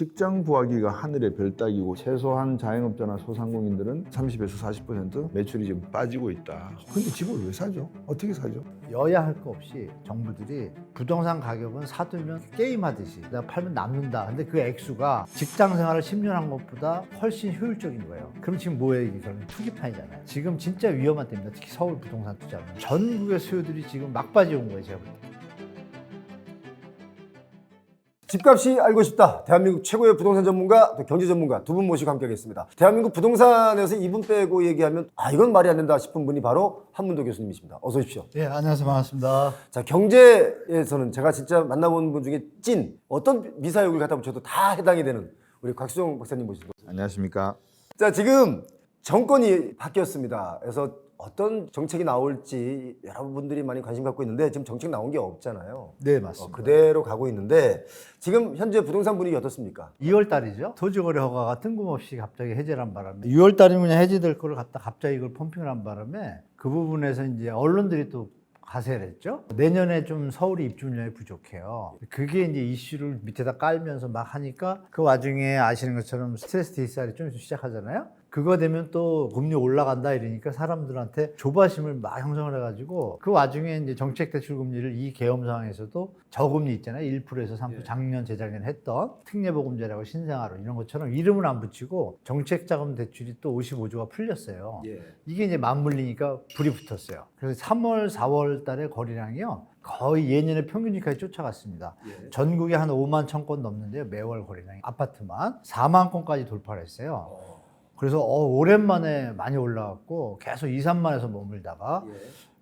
직장 구하기가 하늘의 별 따기고 최소한 자영업자나 소상공인들은 30에서 40% 매출이 지금 빠지고 있다. 근데 집을 왜 사죠? 어떻게 사죠? 여야 할 거 없이 정부들이 부동산 가격은 사두면 게임하듯이 내가 팔면 남는다. 근데 그 액수가 직장 생활을 10년 한 것보다 훨씬 효율적인 거예요. 그럼 지금 뭐예요? 이게 결국 투기판이잖아요. 지금 진짜 위험한 때입니다. 특히 서울 부동산 투자는. 전국의 수요들이 지금 막바지 온 거예요. 제가 볼 때. 집값이 알고 싶다. 대한민국 최고의 부동산 전문가, 또 경제 전문가 두 분 모시고 함께하겠습니다. 대한민국 부동산에서 이분 빼고 얘기하면 이건 말이 안 된다 싶은 분이 바로 한문도 교수님이십니다. 어서 오십시오. 네, 안녕하세요. 반갑습니다. 자, 경제에서는 제가 진짜 만나본 분 중에 찐 어떤 미사역을 갖다 붙여도 다 해당이 되는 우리 곽수정 박사님 모시고. 안녕하십니까? 자, 지금 정권이 바뀌었습니다. 그래서 어떤 정책이 나올지 여러분들이 많이 관심 갖고 있는데 지금 정책 나온 게 없잖아요. 네, 맞습니다. 그대로 가고 있는데 지금 현재 부동산 분위기 어떻습니까? 2월 달이죠. 토지거래 허가가 뜬금없이 갑자기 해제란 바람에 6월 달이면 그냥 해제될 거를 갖다 갑자기 이걸 펌핑을 한 바람에 그 부분에서 이제 언론들이 또 가세를 했죠. 내년에 좀 서울이 입주 물량이 부족해요. 그게 이제 이슈를 밑에다 깔면서 막 하니까 그 와중에 아시는 것처럼 스트레스 DSR이 좀 시작하잖아요. 그거 되면 또 금리 올라간다 이러니까 사람들한테 조바심을 막 형성을 해가지고 그 와중에 이제 정책 대출 금리를 이 계엄 상황에서도 저금리 있잖아요. 1%에서 3% 작년 재작년 했던 특례보금자리하고 신생아로 이런 것처럼 이름을 안 붙이고 정책 자금 대출이 또 55조가 풀렸어요. 이게 이제 맞물리니까 불이 붙었어요. 그래서 3월, 4월 달에 거래량이요. 거의 예년의 평균치까지 쫓아갔습니다. 전국에 한 5만 1,000건 넘는데요. 매월 거래량이 아파트만 4만 건까지 돌파를 했어요. 그래서 오랜만에 많이 올라갔고 계속 2, 3만에서 머물다가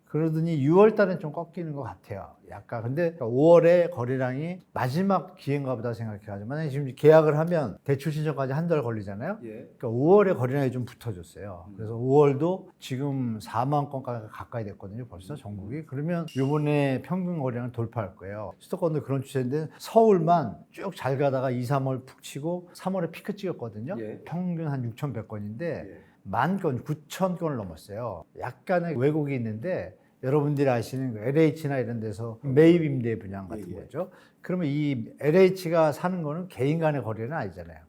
그러더니 6월 달엔 좀 꺾이는 것 같아요. 약간. 근데 5월에 거래량이 마지막 기회인가 보다 생각해가지고 만약에 지금 계약을 하면 대출 신청까지 한 달 걸리잖아요. 그러니까 5월에 거래량이 좀 붙어졌어요. 그래서 5월도 지금 4만 건까지 가까이 됐거든요. 벌써 전국이. 그러면 이번에 평균 거래량을 돌파할 거예요. 수도권도 그런 추세인데 서울만 쭉 잘 가다가 2, 3월 푹 치고 3월에 피크 찍었거든요. 평균 한 6,100건인데 만 건, 9,000건을 넘었어요. 약간의 왜곡이 있는데 여러분들이 아시는 그 LH나 이런 데서 매입 임대 분양 같은 거죠. 그러면 이 LH가 사는 거는 개인 간의 거래는 아니잖아요.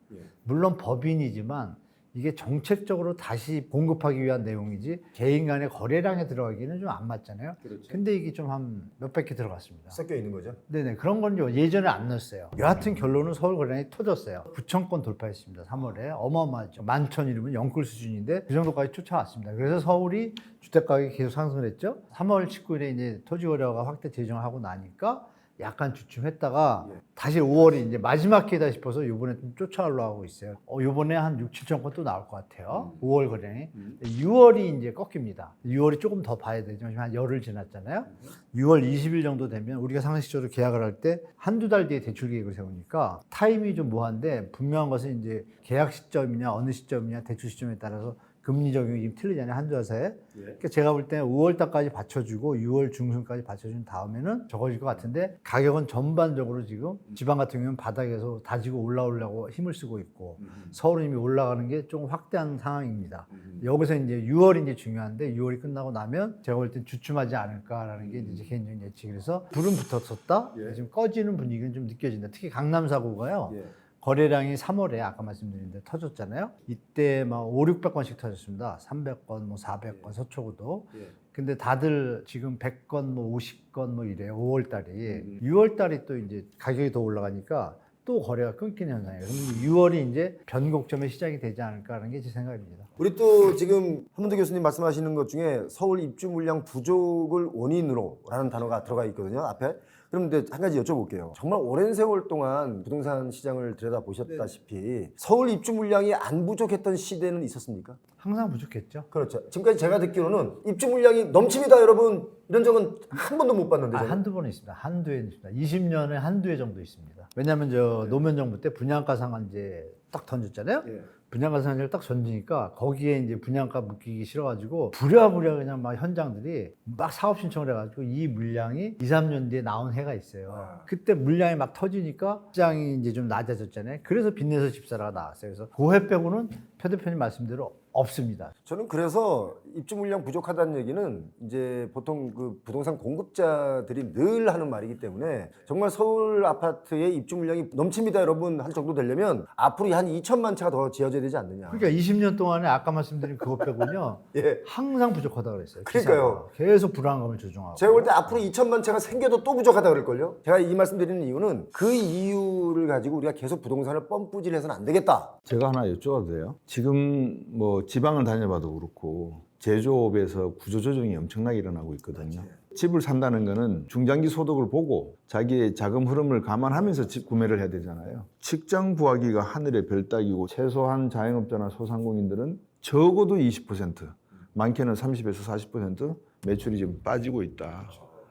물론 법인이지만 이게 정책적으로 다시 공급하기 위한 내용이지 개인 간의 거래량에 들어가기는 좀 안 맞잖아요. 근데 이게 좀 한 몇백 개 들어갔습니다. 섞여 있는 거죠? 네네. 그런 건 예전에 안 넣었어요. 여하튼 결론은 서울 거래량이 터졌어요. 9,000건 돌파했습니다. 3월에. 어마어마하죠. 11,000이면 영끌 수준인데 그 정도까지 쫓아왔습니다. 그래서 서울이 주택가격이 계속 상승을 했죠. 3월 19일에 이제 토지거래가 확대 제정하고 나니까 약간 주춤했다가 다시 5월이 이제 마지막 기회다 싶어서 이번에 좀 쫓아오려고 하고 있어요. 이번에 한 6, 7천 건 또 나올 것 같아요. 5월 거래량이. 6월이 이제 꺾입니다. 6월이 조금 더 봐야 되죠. 지금 한 열흘 지났잖아요. 6월 20일 정도 되면 우리가 상식적으로 계약을 할 때 한두 달 뒤에 대출 계획을 세우니까 타임이 좀 모호한데 분명한 것은 이제 계약 시점이냐 어느 시점이냐 대출 시점에 따라서 금리 적용이 지금 틀리잖아요. 한두 달 사이에. 그러니까 제가 볼 때는 5월 달까지 받쳐주고 6월 중순까지 받쳐준 다음에는 적어질 것 같은데 가격은 전반적으로 지금 지방 같은 경우는 바닥에서 다지고 올라오려고 힘을 쓰고 있고 서울은 이미 올라가는 게 좀 확대한 상황입니다. 여기서 이제 6월이 이제 중요한데 6월이 끝나고 나면 제가 볼 때 주춤하지 않을까라는 게 이제 개인적인 예측이 그래서 불은 붙었었다. 지금 꺼지는 분위기는 좀 느껴진다. 특히 강남 사고가요. 거래량이 3월에 아까 말씀드린 대로 터졌잖아요. 이때 막 5, 600건씩 터졌습니다. 300건, 뭐 400건, 서초구도. 근데 다들 지금 100건, 뭐 50건 뭐 이래요. 5월 달이. 6월 달이 또 이제 가격이 더 올라가니까 또 거래가 끊기는 현상이에요. 그럼 6월이 이제 변곡점의 시작이 되지 않을까라는 게 제 생각입니다. 우리 또 지금 한문도 교수님 말씀하시는 것 중에 서울 입주 물량 부족을 원인으로라는 단어가 들어가 있거든요. 앞에. 그럼 근데 한 가지 여쭤볼게요. 정말 오랜 세월 동안 부동산 시장을 들여다보셨다시피 서울 입주 물량이 안 부족했던 시대는 있었습니까? 항상 부족했죠. 그렇죠. 지금까지 제가 듣기로는 입주 물량이 넘칩니다, 여러분. 이런 적은 한 번도 못 봤는데. 한두 번은 있습니다. 한두 해 있습니다. 20년에 한두 해 정도 있습니다. 왜냐하면 노무현 정부 때 분양가 상한제 딱 던졌잖아요. 분양가 상한제를 딱 던지니까 거기에 이제 분양가 묶이기 싫어가지고 부랴부랴 그냥 막 현장들이 막 사업 신청을 해가지고 이 물량이 2, 3년 뒤에 나온 해가 있어요. 그때 물량이 막 터지니까 시장이 이제 좀 낮아졌잖아요. 그래서 빚내서 집사라가 나왔어요. 그래서 그 해 빼고는 표 대표님 말씀대로 없습니다. 저는 그래서 입주 물량 부족하다는 얘기는 이제 보통 그 부동산 공급자들이 늘 하는 말이기 때문에 정말 서울 아파트의 입주 물량이 넘칩니다 여러분 할 정도 되려면 앞으로 한 2천만 채가 더 지어져야 되지 않느냐. 그러니까 20년 동안에 아까 말씀드린 그것 빼고는요. 예. 항상 부족하다 그랬어요. 그러니까요. 기사가. 계속 불안감을 조종하고. 제가 볼 때 앞으로 2천만 채가 생겨도 또 부족하다 그럴걸요. 제가 이 말씀드리는 이유는 그 이유를 가지고 우리가 계속 부동산을 뻔뿌질해서는 안 되겠다. 제가 하나 여쭤봐도 돼요? 지금 뭐 지방을 다녀봐도 그렇고 제조업에서 구조조정이 엄청나게 일어나고 있거든요. 집을 산다는 거는 중장기 소득을 보고 자기의 자금 흐름을 감안하면서 집 구매를 해야 되잖아요. 직장 구하기가 하늘의 별 따기고 최소한 자영업자나 소상공인들은 적어도 20%, 많게는 30에서 40% 매출이 지금 빠지고 있다.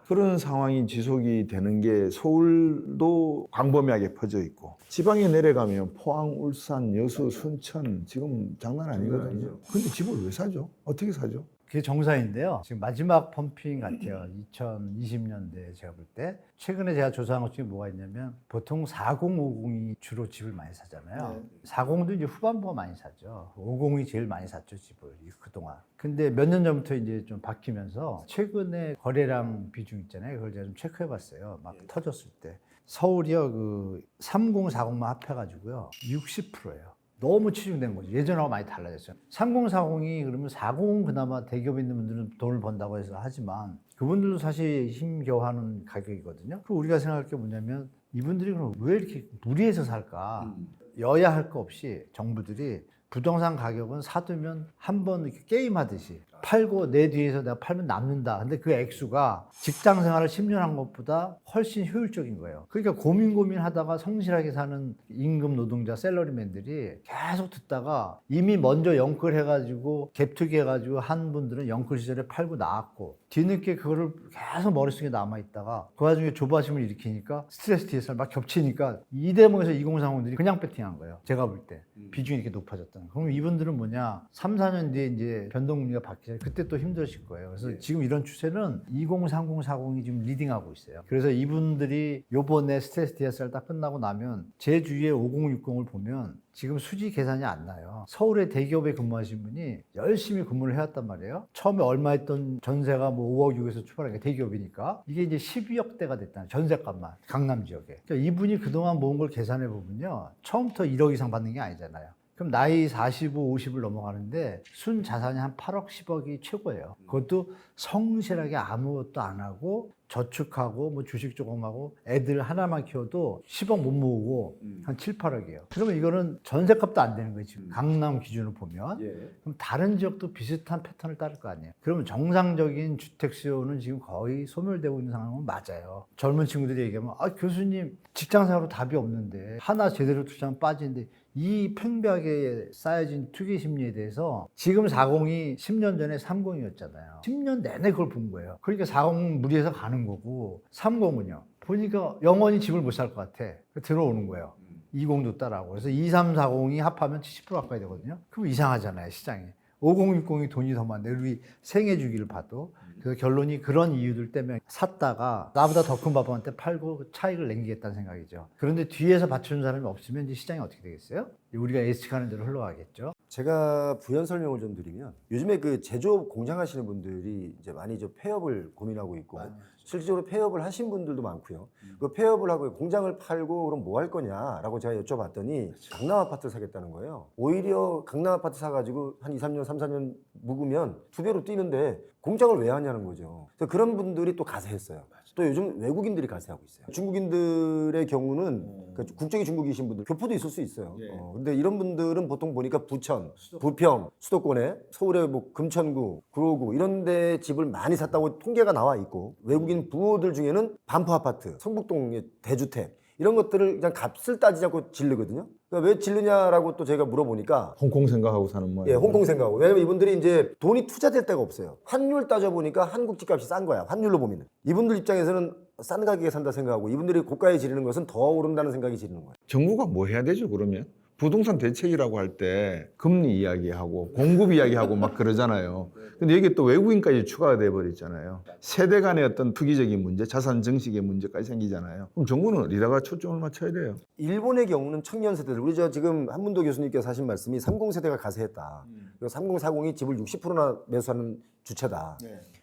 그런 상황이 지속이 되는 게 서울도 광범위하게 퍼져 있고 지방에 내려가면 포항, 울산, 여수, 순천 지금 장난 아니거든요. 근데 집을 왜 사죠? 어떻게 사죠? 그게 정상인데요. 지금 마지막 펌핑 같아요. 2020년대 제가 볼 때. 최근에 제가 조사한 것 중에 뭐가 있냐면 보통 4050이 주로 집을 많이 사잖아요. 40도 이제 후반부가 많이 사죠. 50이 제일 많이 샀죠, 집을. 그동안. 근데 몇 년 전부터 이제 좀 바뀌면서 최근에 거래량 비중 있잖아요. 그걸 제가 좀 체크해 봤어요. 막 터졌을 때. 서울이요, 그 3040만 합해가지고요. 60%예요. 너무 치중된 거죠. 예전하고 많이 달라졌어요. 3040이 그러면 40은 그나마 대기업에 있는 분들은 돈을 번다고 해서 하지만 그분들도 사실 힘겨워하는 가격이거든요. 그리고 우리가 생각할 게 뭐냐면 이분들이 그럼 왜 이렇게 무리해서 살까? 여야 할 거 없이 정부들이 부동산 가격은 사두면 한 번 이렇게 게임하듯이 팔고 내 뒤에서 내가 팔면 남는다. 근데 그 액수가 직장 생활을 10년 한 것보다 훨씬 효율적인 거예요. 그러니까 고민하다가 성실하게 사는 임금 노동자 샐러리맨들이 계속 듣다가 이미 먼저 영끌 해가지고 갭투기 해가지고 한 분들은 영끌 시절에 팔고 나왔고 뒤늦게 그거를 계속 머릿속에 남아있다가 그 와중에 조바심을 일으키니까 스트레스 TSR 막 겹치니까 이 대목에서 2030들이 그냥 배팅한 거예요. 제가 볼 때 비중이 이렇게 높아졌다는. 그럼 이분들은 뭐냐 3, 4년 뒤에 이제 변동금리가 바뀌잖아요. 그때 또 힘드실 거예요. 그래서 지금 이런 추세는 2030, 40이 지금 리딩하고 있어요. 그래서 이분들이 요번에 스트레스 TSR 딱 끝나고 나면 제 주위에 5060을 보면 지금 수지 계산이 안 나요. 서울의 대기업에 근무하신 분이 열심히 근무를 해왔단 말이에요. 처음에 얼마 했던 전세가 뭐 5억 6에서 출발하니까 대기업이니까 이게 이제 12억대가 됐다는 전세값만 강남 지역에. 그러니까 이분이 그동안 모은 걸 계산해 보면요. 처음부터 1억 이상 받는 게 아니잖아요. 그럼 나이 45, 50을 넘어가는데 순 자산이 한 8억, 10억이 최고예요. 그것도 성실하게 아무것도 안 하고 저축하고 뭐 주식 조금 하고 애들 하나만 키워도 10억 못 모으고 한 7, 8억이에요. 그러면 이거는 전세값도 안 되는 거예요. 지금 강남 기준으로 보면. 그럼 다른 지역도 비슷한 패턴을 따를 거 아니에요. 그러면 정상적인 주택 수요는 지금 거의 소멸되고 있는 상황은 맞아요. 젊은 친구들이 얘기하면 아 교수님 직장생활로 답이 없는데 하나 제대로 투자하면 빠지는데 이 팽배하게 쌓여진 투기 심리에 대해서 지금 40이 10년 전에 30이었잖아요. 10년 내내 그걸 본 거예요. 그러니까 40은 무리해서 가는 거고 30은요. 보니까 영원히 집을 못 살 것 같아. 들어오는 거예요. 20도 따라하고. 그래서 2340이 합하면 70% 가까이 되거든요. 그럼 이상하잖아요, 시장에. 5060이 돈이 더 많네. 우리 생애 주기를 봐도. 그래서 결론이 그런 이유들 때문에 샀다가 나보다 더 큰 바보한테 팔고 그 차익을 남기겠다는 생각이죠. 그런데 뒤에서 받쳐주는 사람이 없으면 이제 시장이 어떻게 되겠어요? 우리가 예측하는 대로 흘러가겠죠. 제가 부연 설명을 좀 드리면 요즘에 그 제조업 공장 하시는 분들이 이제 많이 저 폐업을 고민하고 있고 실질적으로 폐업을 하신 분들도 많고요. 그 폐업을 하고 공장을 팔고 그럼 뭐 할 거냐라고 제가 여쭤봤더니 강남 아파트 사겠다는 거예요. 오히려 강남 아파트 사가지고 한 2, 3년, 3, 4년 묵으면 2배로 뛰는데 공장을 왜 하냐는 거죠. 그래서 그런 분들이 또 가세했어요. 또 요즘 외국인들이 가세하고 있어요. 중국인들의 경우는 그러니까 국적이 중국이신 분들 교포도 있을 수 있어요. 근데 이런 분들은 보통 보니까 부천, 부평, 수도권에 서울의 뭐 금천구, 구로구 이런 데 집을 많이 샀다고 통계가 나와 있고 외국인 부호들 중에는 반포 아파트, 성북동의 대주택 이런 것들을 그냥 값을 따지지 않고 지르거든요. 그러니까 왜 지르냐라고 또 제가 물어보니까 홍콩 생각하고 사는 모양. 예, 홍콩 생각하고. 왜냐면 이분들이 이제 돈이 투자될 데가 없어요. 환율 따져보니까 한국 집값이 싼 거야. 환율로 보면. 이분들 입장에서는 싼 가격에 산다 생각하고 이분들이 고가에 지르는 것은 더 오른다는 생각이 지르는 거예요. 정부가 뭐 해야 되죠, 그러면? 부동산 대책이라고 할 때 금리 이야기하고 공급 이야기하고 막 그러잖아요. 근데 여기 또 외국인까지 추가가 돼 버렸잖아요. 세대 간의 어떤 투기적인 문제, 자산 증식의 문제까지 생기잖아요. 그럼 정부는 어디다가 초점을 맞춰야 돼요? 일본의 경우는 청년 세대들, 우리 저 지금 한문도 교수님께서 하신 말씀이 30세대가 가세했다. 그리고 3040이 집을 60%나 매수하는 주체다.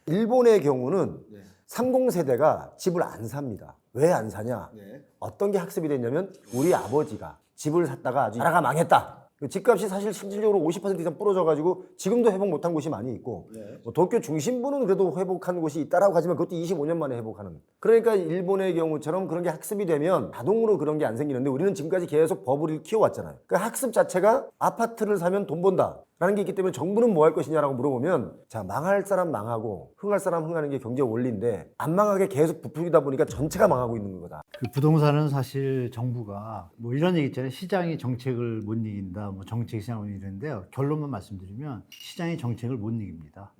일본의 경우는 30세대가 집을 안 삽니다. 왜 안 사냐? 어떤 게 학습이 됐냐면 우리 아버지가 집을 샀다가 아주 나라가 망했다. 집값이 사실 실질적으로 50% 이상 부러져가지고 지금도 회복 못한 곳이 많이 있고 뭐 도쿄 중심부는 그래도 회복한 곳이 있다라고 하지만 그것도 25년 만에 회복하는. 그러니까 일본의 경우처럼 그런 게 학습이 되면 자동으로 그런 게 안 생기는데 우리는 지금까지 계속 버블을 키워왔잖아요. 그 학습 자체가 아파트를 사면 돈 번다 라는 게 있기 때문에 정부는 뭐 할 것이냐라고 물어보면 자, 망할 사람 망하고 흥할 사람 흥하는 게 경제 원리인데 안 망하게 계속 부풀리다 보니까 전체가 망하고 있는 거다. 그 부동산은 사실 정부가 뭐 이런 얘기 있잖아요. 시장이 정책을 못 이긴다. 뭐 정책 시장을 이기는데요. 결론만 말씀드리면 시장이 정책을 못 이깁니다.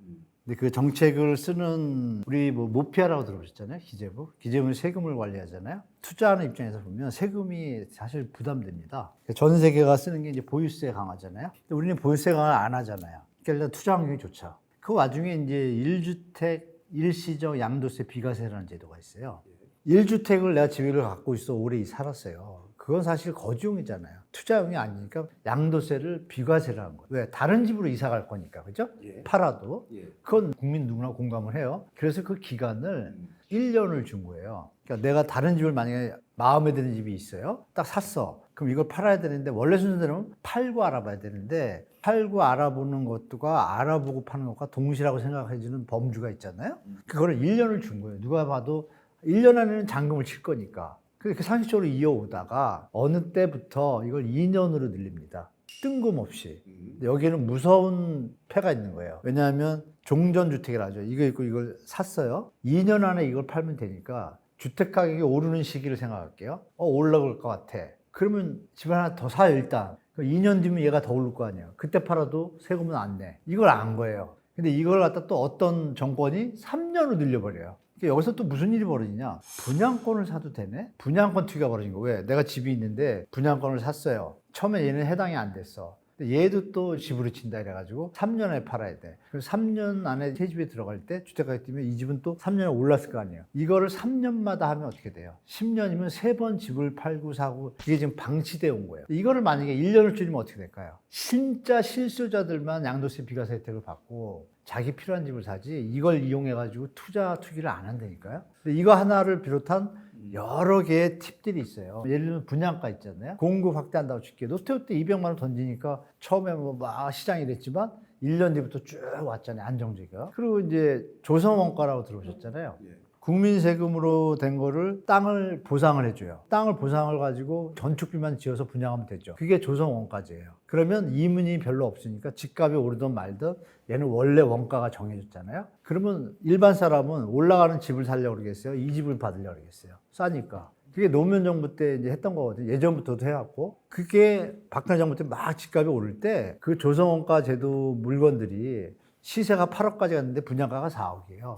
근데 그 정책을 쓰는 우리 뭐 모피아라고 들어보셨잖아요. 기재부. 기재부는 세금을 관리하잖아요. 투자하는 입장에서 보면 세금이 사실 부담됩니다. 전 세계가 쓰는 게 이제 보유세 강화잖아요. 근데 우리는 보유세 강화 안 하잖아요. 그러니까 일단 투자 환경이 좋죠. 그 와중에 이제 1주택 일시적 양도세 비과세라는 제도가 있어요. 1주택을 내가 집을 갖고 있어 오래 살았어요. 그건 사실 거주용이잖아요. 투자용이 아니니까 양도세를 비과세를 한 거예요. 왜? 다른 집으로 이사 갈 거니까. 그죠? 팔아도. 그건 국민 누구나 공감을 해요. 그래서 그 기간을 1년을 준 거예요. 그러니까 내가 다른 집을 만약에 마음에 드는 집이 있어요. 딱 샀어. 그럼 이걸 팔아야 되는데 원래 순서대로는 팔고 알아봐야 되는데 팔고 알아보는 것과 알아보고 파는 것과 동시라고 생각해주는 범주가 있잖아요. 그거를 1년을 준 거예요. 누가 봐도 1년 안에는 잔금을 칠 거니까. 그렇게 상식적으로 이어오다가 어느 때부터 이걸 2년으로 늘립니다. 뜬금없이. 여기는 무서운 패가 있는 거예요. 왜냐하면 종전주택이라 하죠. 이거 있고 이걸 샀어요. 2년 안에 이걸 팔면 되니까 주택가격이 오르는 시기를 생각할게요. 올라갈 것 같아. 그러면 집 하나 더 사요 일단. 2년 뒤면 얘가 더 오를 거 아니에요. 그때 팔아도 세금은 안 내. 이걸 안 거예요. 근데 이걸 갖다 또 어떤 정권이 3년으로 늘려버려요. 여기서 또 무슨 일이 벌어지냐? 분양권을 사도 되네? 분양권 투기가 벌어진 거. 왜? 내가 집이 있는데 분양권을 샀어요. 처음에 얘는 해당이 안 됐어. 근데 얘도 또 집으로 친다 이래가지고 3년에 팔아야 돼. 그래서 3년 안에 새 집에 들어갈 때 주택가격 뛰면 이 집은 또 3년에 올랐을 거 아니에요. 이거를 3년마다 하면 어떻게 돼요? 10년이면 3번 집을 팔고 사고 이게 지금 방치되어 온 거예요. 이거를 만약에 1년을 줄이면 어떻게 될까요? 진짜 실수자들만 양도세 비과세 혜택을 받고 자기 필요한 집을 사지 이걸 이용해가지고 투기를 안 한다니까요. 이거 하나를 비롯한 여러 개의 팁들이 있어요. 예를 들면 분양가 있잖아요. 공급 확대한다고 칠게요. 롯데호텔 200만 원 던지니까 처음에 뭐 막 시장이 됐지만 1년 뒤부터 쭉 왔잖아요. 안정적이요. 그리고 이제 조성원가라고 들어보셨잖아요. 국민 세금으로 된 거를 땅을 보상을 해줘요. 땅을 보상을 가지고 건축비만 지어서 분양하면 되죠. 그게 조성원가제예요. 그러면 이문이 별로 없으니까 집값이 오르든 말든 얘는 원래 원가가 정해졌잖아요. 그러면 일반 사람은 올라가는 집을 살려고 그러겠어요? 이 집을 받으려고 그러겠어요? 싸니까. 그게 노무현 정부 때 이제 했던 거거든요. 예전부터도 해왔고. 그게 박근혜 정부 때 막 집값이 오를 때 그 조성원가 제도 물건들이 시세가 8억까지 갔는데 분양가가 4억이에요.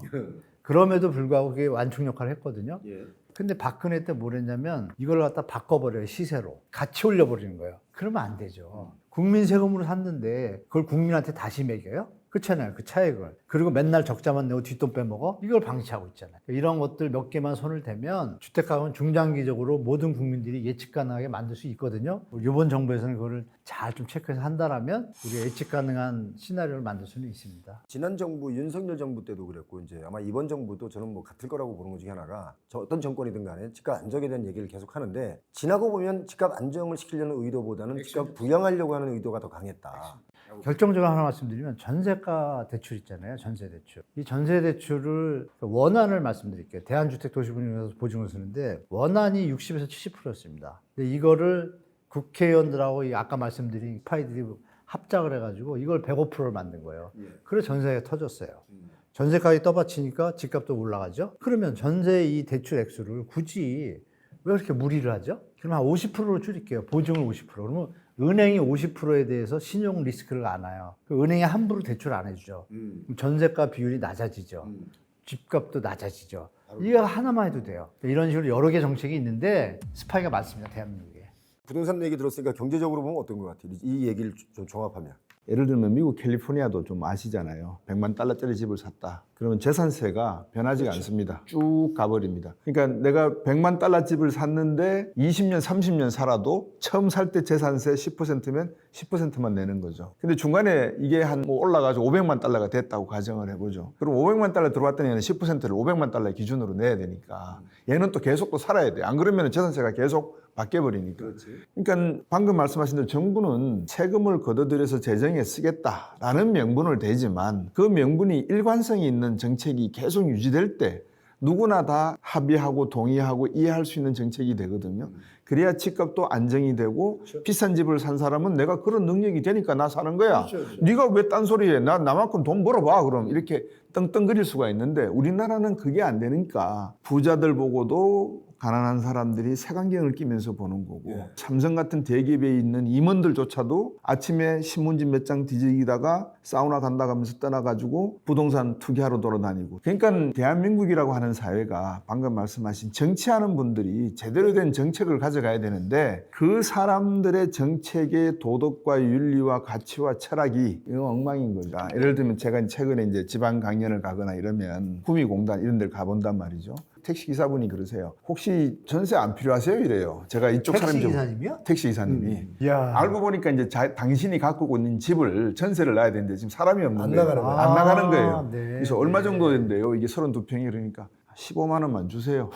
그럼에도 불구하고 그게 완충 역할을 했거든요. 근데 박근혜 때 뭘 했냐면 이걸 갖다 바꿔버려요. 시세로. 같이 올려버리는 거예요. 그러면 안 되죠. 국민 세금으로 샀는데 그걸 국민한테 다시 매겨요? 그렇잖아요. 그 차액을. 그리고 맨날 적자만 내고 뒷돈 빼먹어? 이걸 방치하고 있잖아요. 이런 것들 몇 개만 손을 대면 주택가격은 중장기적으로 모든 국민들이 예측 가능하게 만들 수 있거든요. 이번 정부에서는 그거를 잘 좀 체크해서 한다라면 우리가 예측 가능한 시나리오를 만들 수는 있습니다. 지난 정부 윤석열 정부 때도 그랬고 이제 아마 이번 정부도 저는 뭐 같을 거라고 보는 것 중에 하나가 어떤 정권이든 간에 집값 안정에 대한 얘기를 계속 하는데 지나고 보면 집값 안정을 시키려는 의도보다는 집값 부양하려고 하는 의도가 더 강했다. 결정적으로 하나 말씀드리면 전세가 대출 있잖아요. 전세 대출. 이 전세 대출을 원안을 말씀드릴게요. 대한주택도시보증에서 보증을 쓰는데 원안이 60에서 70%였습니다. 근데 이거를 국회의원들하고 아까 말씀드린 파이들이 합작을 해가지고 이걸 105%를 만든 거예요. 그래서 전세가 터졌어요. 전세 가격이 떠받치니까 집값도 올라가죠. 그러면 전세 이 대출 액수를 굳이 왜 그렇게 무리를 하죠? 그러면 한 50%로 줄일게요. 보증을 50%. 그러면 은행이 50%에 대해서 신용 리스크를 안아요. 은행이 함부로 대출 안 해주죠. 전세가 비율이 낮아지죠. 집값도 낮아지죠. 이거 하나만 해도 돼요. 이런 식으로 여러 개 정책이 있는데 스파이가 많습니다. 대한민국에. 부동산 얘기 들었으니까 경제적으로 보면 어떤 것 같아요? 이 얘기를 좀 종합하면. 예를 들면 미국 캘리포니아도 좀 아시잖아요. 100만 달러짜리 집을 샀다. 그러면 재산세가 변하지가 않습니다. 쭉 가버립니다. 그러니까 내가 100만 달러 집을 샀는데 20년, 30년 살아도 처음 살 때 재산세 10%면 10%만 내는 거죠. 근데 중간에 이게 한 뭐 올라가서 500만 달러가 됐다고 가정을 해보죠. 그럼 500만 달러 들어왔더니 얘는 10%를 500만 달러 기준으로 내야 되니까 얘는 또 계속 또 살아야 돼. 안 그러면 재산세가 계속 바뀌어버리니까. 그러니까 방금 말씀하신 대로 정부는 세금을 걷어들여서 재정에 쓰겠다라는 명분을 대지만 그 명분이 일관성이 있는 정책이 계속 유지될 때 누구나 다 합의하고 동의하고 이해할 수 있는 정책이 되거든요. 그래야 집값도 안정이 되고 비싼 집을 산 사람은 내가 그런 능력이 되니까 나 사는 거야. 네가 왜 딴소리해? 나만큼 돈 벌어봐. 그럼 이렇게 떵떵거릴 수가 있는데 우리나라는 그게 안 되니까 부자들 보고도 가난한 사람들이 색안경을 끼면서 보는 거고 삼성 같은 대기업에 있는 임원들조차도 아침에 신문지 몇 장 뒤지다가 사우나 간다 하면서 떠나가지고 부동산 투기하러 돌아다니고. 그러니까 대한민국이라고 하는 사회가 방금 말씀하신 정치하는 분들이 제대로 된 정책을 가져가야 되는데 그 사람들의 정책의 도덕과 윤리와 가치와 철학이 이거 엉망인 거죠. 예를 들면 제가 최근에 이제 지방 강연을 가거나 이러면 구미공단 이런 데를 가본단 말이죠. 택시기사분이 그러세요. 혹시 전세 안 필요하세요? 이래요. 제가 이쪽 사람이 택시기사님이요? 택시기사님이. 야. 알고 보니까 이제 당신이 갖고 있는 집을 전세를 놔야 되는데 지금 사람이 없는 안 거예요. 나가는 거예요. 안 나가는 거예요. 네, 그래서 얼마 정도 된대요? 이게 32평이 그러니까 15만 원만 주세요.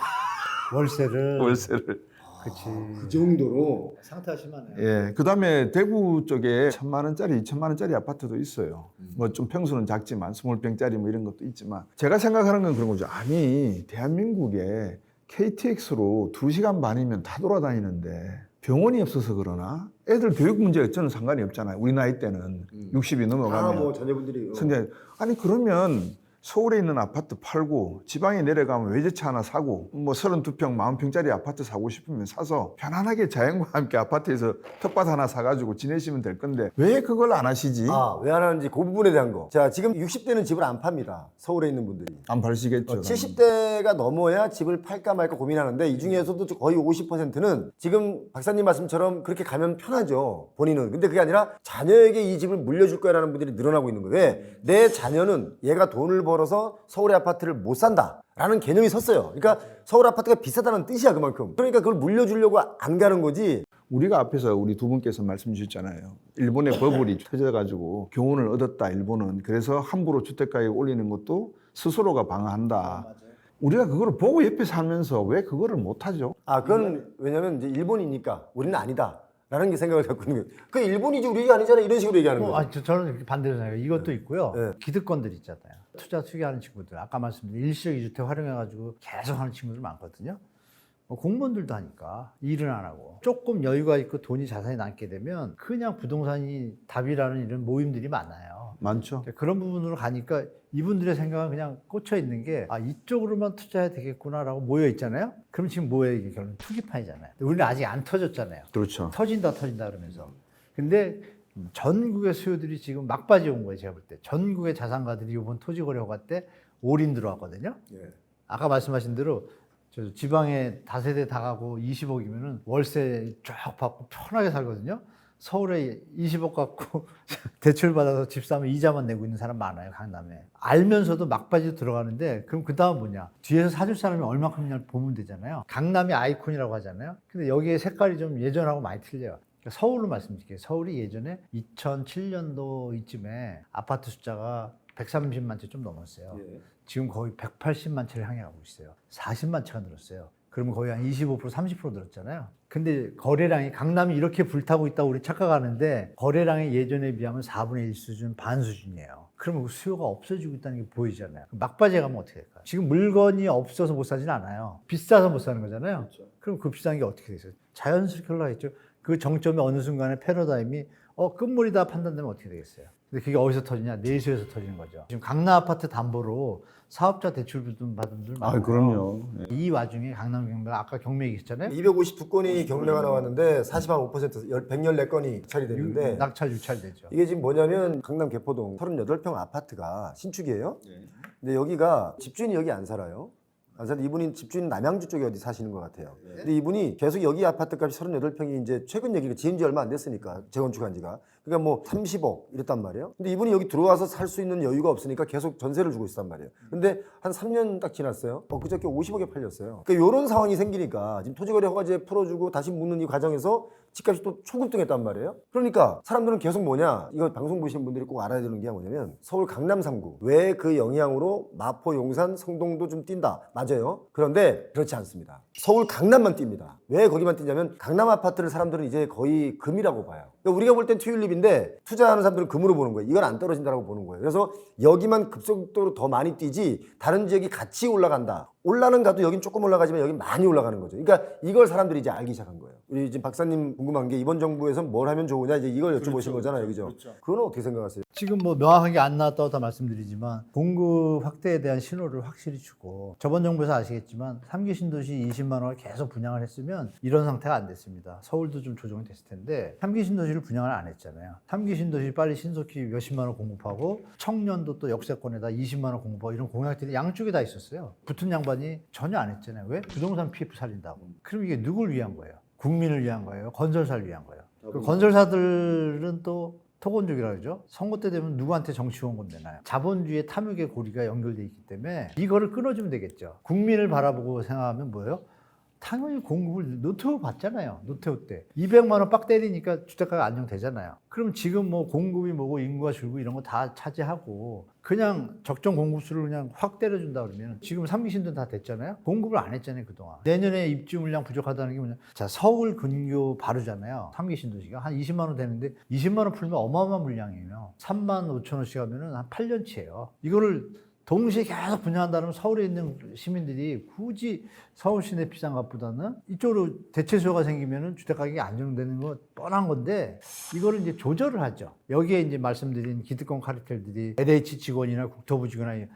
월세를. 월세를. 그치. 그 정도로 상태가 심하네요. 예. 그다음에 대구 쪽에 1,000만 원짜리, 2,000만 원짜리 아파트도 있어요. 뭐 좀 평수는 작지만 20평짜리 뭐 이런 것도 있지만 제가 생각하는 건 그런 거죠. 아니 대한민국에 KTX로 2시간 반이면 다 돌아다니는데 병원이 없어서 그러나 애들 교육 문제가 저는 상관이 없잖아요. 우리 나이 때는 60이 넘어가면 뭐 자녀분들이 근데 아니 그러면 서울에 있는 아파트 팔고 지방에 내려가면 외제차 하나 사고 뭐 32평, 40평짜리 아파트 사고 싶으면 사서 편안하게 자연과 함께 아파트에서 텃밭 하나 사가지고 지내시면 될 건데 왜 그걸 안 하시지? 왜 안 하는지 그 부분에 대한 거. 자, 지금 60대는 집을 안 팝니다. 서울에 있는 분들이. 안 팔시겠죠. 70대가 넘어야 집을 팔까 말까 고민하는데 이 중에서도 거의 50%는 지금 박사님 말씀처럼 그렇게 가면 편하죠. 본인은. 근데 그게 아니라 자녀에게 이 집을 물려줄 거라는 분들이 늘어나고 있는 거예요. 왜? 내 자녀는 얘가 돈을 벌어서 서울의 아파트를 못 산다 라는 개념이 섰어요. 그러니까 서울 아파트가 비싸다는 뜻이야 그만큼. 그러니까 그걸 물려주려고 안 가는 거지. 우리가 앞에서 우리 두 분께서 말씀 주셨잖아요. 일본의 버블이 터져가지고 교훈을 얻었다 일본은. 그래서 함부로 주택가액 올리는 것도 스스로가 방어한다. 우리가 그거를 보고 옆에 살면서 왜 그거를 못하죠? 그건 왜냐면 이제 일본이니까 우리는 아니다 라는 게 생각을 갖고 있는 거예요. 그 일본이지 우리가 아니잖아 이런 식으로 얘기하는 거예요. 저는 반대로 생각해요. 이것도 있고요. 네. 기득권들 있잖아요. 투자 투기하는 친구들. 아까 말씀드린 일시적 2주택 활용해가지고 계속 하는 친구들 많거든요. 공무원들도 하니까 일은 안 하고 조금 여유가 있고 돈이 자산이 남게 되면 그냥 부동산이 답이라는 이런 모임들이 많아요. 많죠. 그런 부분으로 가니까 이분들의 생각은 그냥 꽂혀 있는 게 이쪽으로만 투자해야 되겠구나라고 모여 있잖아요. 그럼 지금 뭐예요? 이게 결국 투기판이잖아요. 우리는 아직 안 터졌잖아요. 그렇죠. 터진다 그러면서. 근데 전국의 수요들이 지금 막바지 온 거예요. 제가 볼 때. 전국의 자산가들이 이번 토지거래허가 때 올인 들어왔거든요. 아까 말씀하신 대로 저 지방에 다세대 다 가고 20억이면은 월세 쫙 받고 편하게 살거든요. 서울에 20억 갖고 대출 받아서 집 사면 이자만 내고 있는 사람 많아요, 강남에. 알면서도 막바지로 들어가는데 그럼 그 다음 뭐냐? 뒤에서 사줄 사람이 얼마큼이냐 보면 되잖아요. 강남이 아이콘이라고 하잖아요. 근데 여기에 색깔이 좀 예전하고 많이 틀려요. 그러니까 서울로 말씀드릴게요. 서울이 예전에 2007년도 이쯤에 아파트 숫자가 130만 채 좀 넘었어요. 지금 거의 180만 채를 향해 가고 있어요. 40만 채가 늘었어요. 그러면 거의 한 25%, 30% 늘었잖아요. 근데 거래량이 강남이 이렇게 불타고 있다고 우리 착각하는데 거래량이 예전에 비하면 4분의 1 수준, 반 수준이에요. 그러면 그 수요가 없어지고 있다는 게 보이잖아요. 막바지에 가면 어떻게 될까요? 지금 물건이 없어서 못 사진 않아요. 비싸서 못 사는 거잖아요. 그럼 그 비싼 게 어떻게 되겠어요? 자연스럽게 올라가겠죠. 그 정점이 어느 순간에 패러다임이 끝물이다 판단되면 어떻게 되겠어요? 근데 그게 어디서 터지냐? 내수에서 터지는 거죠. 지금 강남 아파트 담보로 사업자 대출 받은 분들 많아요. 그럼요. 이 와중에 강남 경매가 아까 경매 얘기했잖아요. 252건이 경매가 나왔는데 40한 5% 114건이 처리됐는데 낙찰 유찰되죠. 이게 지금 뭐냐면 강남 개포동 38평 아파트가 신축이에요. 근데 여기가 집주인이 여기 안 살아요. 그래서 이분이 집주인 남양주 쪽에 어디 사시는 것 같아요. 근데 이분이 계속 여기 아파트 값이 38평이 이제 최근 얘기가 지은 지 얼마 안 됐으니까 재건축한 지가. 그러니까 뭐 30억 이랬단 말이에요. 근데 이분이 여기 들어와서 살 수 있는 여유가 없으니까 계속 전세를 주고 있단 말이에요. 근데 한 3년 딱 지났어요. 그저께 50억에 팔렸어요. 그러니까 이런 상황이 생기니까 지금 토지거래 허가제 풀어주고 다시 묻는 이 과정에서 집값이 또 초급등했단 말이에요. 그러니까 사람들은 계속 뭐냐, 이거 방송 보시는 분들이 꼭 알아야 되는 게 뭐냐면 서울 강남 3구 왜 그 영향으로 마포, 용산, 성동도 좀 뛴다. 맞아요. 그런데 그렇지 않습니다. 서울 강남만 뜁니다. 왜 거기만 뛰냐면 강남 아파트를 사람들은 이제 거의 금이라고 봐요. 그러니까 우리가 볼 땐 튤립인데 투자하는 사람들은 금으로 보는 거예요. 이건 안 떨어진다고 보는 거예요. 그래서 여기만 급속도로 더 많이 뛰지 다른 지역이 같이 올라간다. 올라는 가도 여긴 조금 올라가지만 여긴 많이 올라가는 거죠. 그러니까 이걸 사람들이 이제 알기 시작한 거예요. 우리 지금 박사님 궁금한 게 이번 정부에서 뭘 하면 좋으냐 이제 이걸 여쭤보신 거잖아요, 그죠? 그건 어떻게 생각하세요? 지금 뭐 명확하게 안 나왔다고 다 말씀드리지만 공급 확대에 대한 신호를 확실히 주고 저번 정부에서 아시겠지만 3기 신도시 20만 원을 계속 분양을 했으면 이런 상태가 안 됐습니다. 서울도 좀 조정이 됐을 텐데 3기 신도시를 분양을 안 했잖아요. 3기 신도시 빨리 신속히 몇십만 원 공급하고 청년도 또 역세권에다 20만 원 공급하고 이런 공약들이 양쪽에 다 있었어요. 붙은 양반이 전혀 안 했잖아요. 왜? 부동산 PF 살린다고. 그럼 이게 누굴 위한 거예요? 국민을 위한 거예요? 건설사를 위한 거예요? 그 건설사들은 또 토건족이라 그러죠. 선거 때 되면 누구한테 정치원금 내나요? 자본주의의 탐욕의 고리가 연결돼 있기 때문에 이거를 끊어주면 되겠죠. 국민을 바라보고 생각하면 뭐예요? 당연히 공급을 노태우 받잖아요. 노태우 때 200만 원 빡 때리니까 주택가가 안정되잖아요. 그럼 지금 뭐 공급이 뭐고 인구가 줄고 이런 거 다 차지하고 그냥 적정 공급수를 그냥 확 때려준다 그러면 지금 3기 신도는 다 됐잖아요. 공급을 안 했잖아요 그동안. 내년에 입주 물량 부족하다는 게 뭐냐. 자, 서울 근교 바로잖아요. 3기 신도시가 한 20만 원 되는데 20만 원 풀면 어마어마한 물량이에요. 3만 5천 원씩 하면은 한 8년치예요. 이거를 동시에 계속 분양한다면 서울에 있는 시민들이 굳이 서울 시내 비싼 값보다는 이쪽으로 대체 수요가 생기면은 주택 가격이 안정되는 거 뻔한 건데 이거를 이제 조절을 하죠. 여기에 이제 말씀드린 기득권 카르텔들이 LH 직원이나 국토부 직원이나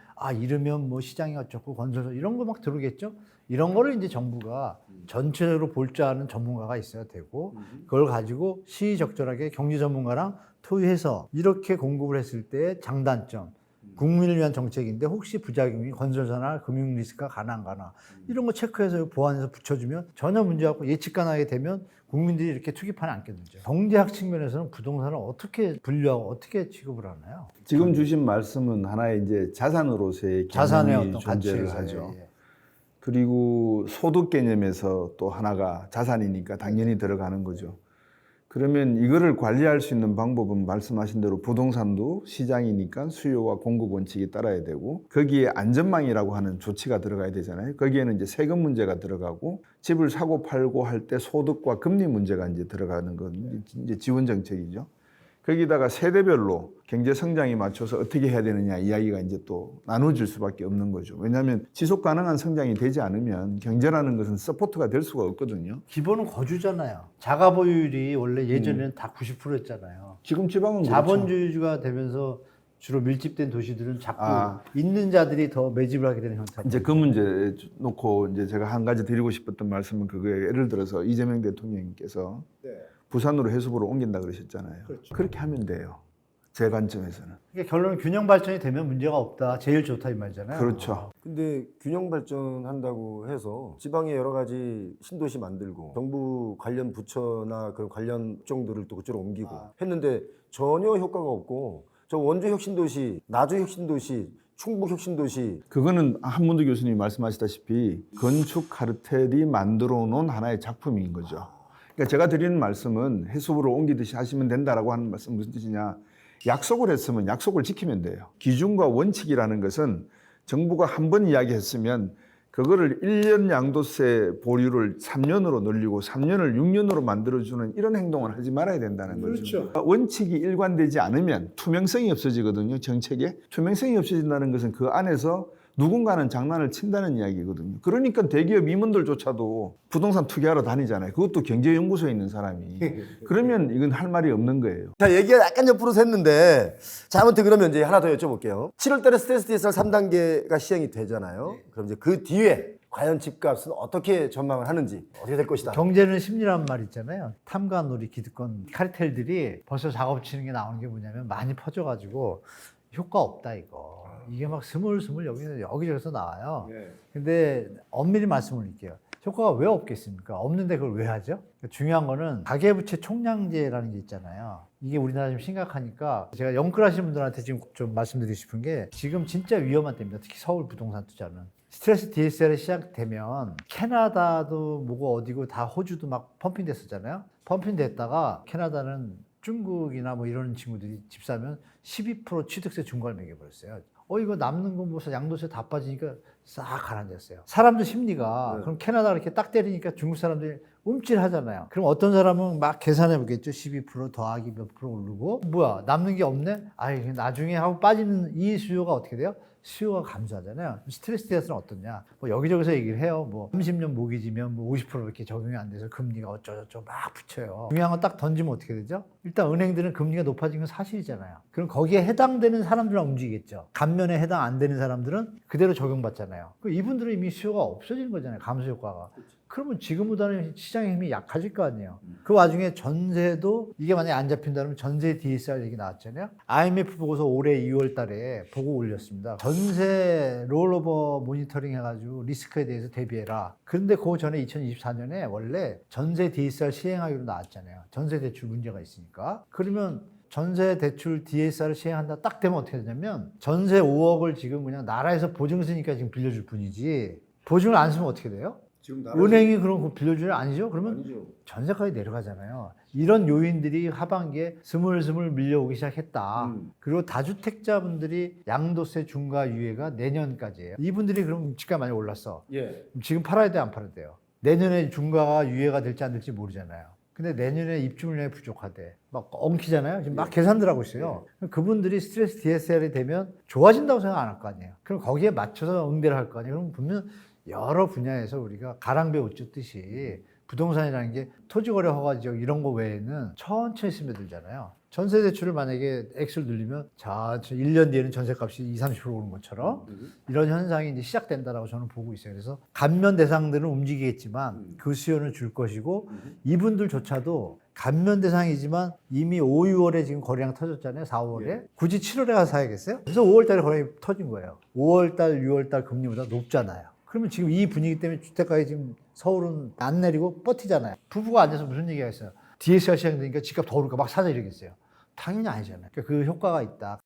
이러면 뭐 시장이 어쩌고 건설사 이런 거 막 들어오겠죠. 이런 거를 이제 정부가 전체적으로 볼 줄 아는 전문가가 있어야 되고 그걸 가지고 시의적절하게 경제 전문가랑 토의해서 이렇게 공급을 했을 때 장단점 국민을 위한 정책인데 혹시 부작용이 건설사나 금융 리스크가 가나 이런 거 체크해서 보완해서 붙여주면 전혀 문제 없고 예측 가능하게 되면 국민들이 이렇게 투기판에 앉게 되죠. 경제학 측면에서는 부동산을 어떻게 분류하고 어떻게 취급을 하나요? 지금 주신 말씀은 하나의 이제 자산으로서의 자산의 개념이 어떤 존재를 가치 하죠. 그리고 소득 개념에서 또 하나가 자산이니까 당연히 들어가는 거죠. 그러면 이거를 관리할 수 있는 방법은 말씀하신 대로 부동산도 시장이니까 수요와 공급 원칙이 따라야 되고 거기에 안전망이라고 하는 조치가 들어가야 되잖아요. 거기에는 이제 세금 문제가 들어가고 집을 사고 팔고 할 때 소득과 금리 문제가 이제 들어가는 건 이제 지원 정책이죠. 거기다가 세대별로 경제 성장에 맞춰서 어떻게 해야 되느냐 이야기가 이제 또 나눠질 수밖에 없는 거죠. 왜냐하면 지속 가능한 성장이 되지 않으면 경제라는 것은 서포트가 될 수가 없거든요. 기본은 거주잖아요. 자가 보유율이 원래 예전에는 다 90%였잖아요. 지금 지방은 자본주의가 되면서 주로 밀집된 도시들은 자꾸 있는 자들이 더 매집을 하게 되는 형태. 이제 그 문제 놓고 이제 제가 한 가지 드리고 싶었던 말씀은 그거예요. 예를 들어서 이재명 대통령님께서 부산으로 해수부를 옮긴다 그러셨잖아요. 그렇죠. 그렇게 하면 돼요. 제 관점에서는. 그러니까 결론은 균형 발전이 되면 문제가 없다. 제일 좋다 이 말이잖아요. 그렇죠. 근데 균형 발전한다고 해서 지방에 여러 가지 신도시 만들고 정부 관련 부처나 그런 관련 업종들을 또 그쪽으로 옮기고 했는데 전혀 효과가 없고 저 원주 혁신도시, 나주 혁신도시, 충북 혁신도시 그거는 한문도 교수님이 말씀하시다시피 건축 카르텔이 만들어 놓은 하나의 작품인 거죠. 그러니까 제가 드리는 말씀은 해수부를 옮기듯이 하시면 된다라고 하는 말씀은 무슨 뜻이냐. 약속을 했으면 약속을 지키면 돼요. 기준과 원칙이라는 것은 정부가 한 번 이야기했으면 그거를 1년 양도세 보류를 3년으로 늘리고 3년을 6년으로 만들어주는 이런 행동을 하지 말아야 된다는 거죠. 원칙이 일관되지 않으면 투명성이 없어지거든요. 정책에. 투명성이 없어진다는 것은 그 안에서 누군가는 장난을 친다는 이야기거든요. 그러니까 대기업 임원들조차도 부동산 투기하러 다니잖아요. 그것도 경제연구소에 있는 사람이. 그러면 이건 할 말이 없는 거예요. 자, 얘기가 약간 옆으로 샜는데 자, 아무튼 그러면 이제 하나 더 여쭤볼게요. 7월 달에 스트레스 DSR 3단계가 시행이 되잖아요. 그럼 이제 그 뒤에 과연 집값은 어떻게 전망을 하는지 어떻게 될 것이다. 경제는 심리란 말 있잖아요. 탐관놀이 기득권 카르텔들이 벌써 작업 치는 게 나오는 게 뭐냐면 많이 퍼져가지고 효과 없다 이거. 이게 막 스물스물 여기저기서 나와요. 예. 근데 엄밀히 말씀드릴게요. 효과가 왜 없겠습니까? 없는데 그걸 왜 하죠? 중요한 거는 가계부채 총량제라는 게 있잖아요. 이게 우리나라 지금 심각하니까 제가 영끌하시는 분들한테 지금 좀 말씀드리고 싶은 게 지금 진짜 위험한 때입니다. 특히 서울 부동산 투자는. 스트레스 DSR이 시작되면 캐나다도 뭐고 어디고 다 호주도 막 펌핑 됐었잖아요. 펌핑 됐다가 캐나다는 중국이나 뭐 이런 친구들이 집 사면 12% 취득세 중과를 매겨버렸어요. 이거 남는 거 뭐 양도세 다 빠지니까 싹 가라앉았어요. 사람들 심리가 그럼 캐나다 이렇게 딱 때리니까 중국 사람들이 움찔하잖아요. 그럼 어떤 사람은 막 계산해 보겠죠. 12% 더하기 몇 프로 오르고 뭐야 남는 게 없네? 아이 나중에 하고 빠지는 이 수요가 어떻게 돼요? 수요가 감소하잖아요. 스트레스 디스는 어떠냐? 뭐 여기저기서 얘기를 해요. 뭐 30년 모기지면 뭐 50% 이렇게 적용이 안 돼서 금리가 어쩌고저쩌고 막 붙여요. 중요한 건 딱 던지면 어떻게 되죠? 일단 은행들은 금리가 높아진 건 사실이잖아요. 그럼 거기에 해당되는 사람들만 움직이겠죠. 감면에 해당 안 되는 사람들은 그대로 적용받잖아요. 이분들은 이미 수요가 없어지는 거잖아요. 감소 효과가. 그러면 지금보다는 시장의 힘이 약해질 거 아니에요. 그 와중에 전세도 이게 만약에 안 잡힌다면 전세 DSR 얘기 나왔잖아요. IMF 보고서 올해 2월 달에 보고 올렸습니다. 전세 롤오버 모니터링 해가지고 리스크에 대해서 대비해라. 그런데 그 전에 2024년에 원래 전세 DSR 시행하기로 나왔잖아요. 전세 대출 문제가 있으니까. 그러면 전세 대출 DSR을 시행한다 딱 되면 어떻게 되냐면 전세 5억을 지금 그냥 나라에서 보증 쓰니까 지금 빌려줄 뿐이지 보증을 안 쓰면 어떻게 돼요? 은행이 그런 거 빌려주는 아니죠? 그러면 아니죠. 전세까지 내려가잖아요. 이런 요인들이 하반기에 스물스물 밀려오기 시작했다. 그리고 다주택자분들이 양도세 중과 유예가 내년까지예요. 이분들이 그럼 집값 많이 올랐어. 예. 지금 팔아야 돼, 안 팔아야 돼요? 내년에 중과가 유예가 될지 안 될지 모르잖아요. 근데 내년에 입주 물량이 부족하대. 막 엉키잖아요. 지금 막 계산들 하고 있어요. 그분들이 스트레스 DSR이 되면 좋아진다고 생각 안 할 거 아니에요. 그럼 거기에 맞춰서 응대를 할 거 아니에요. 그럼 분명 여러 분야에서 우리가 가랑비에 옷 젖듯이 부동산이라는 게 토지거래 허가지역 이런 거 외에는 천천히 스며들잖아요. 전세 대출을 만약에 액수를 늘리면 천천히 1년 뒤에는 전세값이 20-30% 오른 것처럼 이런 현상이 이제 시작된다라고 저는 보고 있어요. 그래서 감면 대상들은 움직이겠지만 그 수요는 줄 것이고 이분들조차도 감면 대상이지만 이미 5, 6월에 지금 거래량 터졌잖아요. 4, 5월에. 굳이 7월에 가서 사야겠어요? 그래서 5월 달에 거래량이 터진 거예요. 5월 달, 6월 달 금리보다 높잖아요. 그러면 지금 이 분위기 때문에 주택가에 지금 서울은 안 내리고 버티잖아요. 부부가 앉아서 무슨 얘기가 있어요? DSR 시행되니까 집값 더 오르니까 막 사자 이러겠어요. 당연히 아니잖아요. 그러니까 그 효과가 있다.